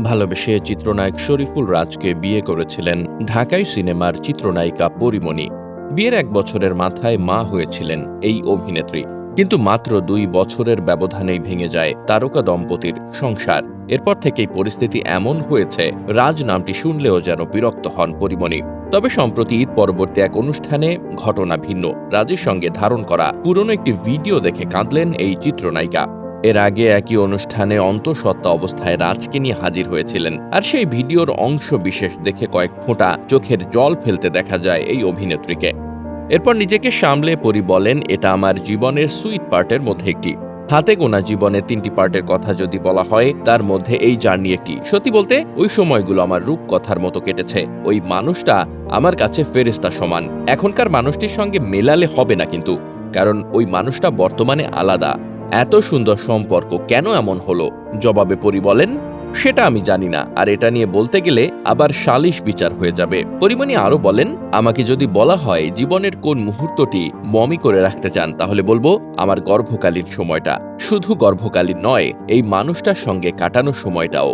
ভালোবেসে চিত্রনায়ক শরীফুল রাজকে বিয়ে করেছিলেন ঢাকাই সিনেমার চিত্রনায়িকা পরীমণি। বিয়ের ১ বছরের মাথায় মা হয়েছিলেন এই অভিনেত্রী। কিন্তু মাত্র ২ বছরের ব্যবধানেই ভেঙে যায় তারকা দম্পতির সংসার। এরপর থেকেই পরিস্থিতি এমন হয়েছে, রাজ নামটি শুনলেও যেন বিরক্ত হন পরীমণি। তবে সম্প্রতি ঈদ পরবর্তী এক অনুষ্ঠানে ঘটনা ভিন্ন। রাজের সঙ্গে ধারণ করা পুরনো একটি ভিডিও দেখে কাঁদলেন এই চিত্রনায়িকা। এর আগে একই অনুষ্ঠানে অন্তঃসত্ত্বা অবস্থায় রাজকে নিয়ে হাজির হয়েছিলেন, আর সেই ভিডিওর অংশ বিশেষ দেখে কয়েক ফোঁটা চোখের জল ফেলতে দেখা যায় এই অভিনেত্রীকে। এরপর নিজেকে সামলে পরি বলেন, এটা আমার জীবনের সুইট পার্টের মধ্যে একটি। হাতে গোনা জীবনের ৩টি পার্টের কথা যদি বলা হয়, তার মধ্যে এই জার্নি একটি। সত্যি বলতে ওই সময়গুলো আমার রূপকথার মতো কেটেছে। ওই মানুষটা আমার কাছে ফেরেশতা সমান। এখনকার মানুষটির সঙ্গে মেলালে হবে না কিন্তু, কারণ ওই মানুষটা বর্তমানে আলাদা। এত সুন্দর সম্পর্ক কেন এমন হলো? জবাবে পরি বলেন, সেটা আমি জানি না, আর এটা নিয়ে বলতে গেলে আবার সালিশ বিচার হয়ে যাবে। পরীমণি আরো বলেন, আমাকে যদি বলা হয় জীবনের কোন মুহূর্তটি মমি করে রাখতে চান, তাহলে বলবো আমার গর্ভকালীন সময়টা। শুধু গর্ভকালীন নয়, এই মানুষটার সঙ্গে কাটানো সময়টাও।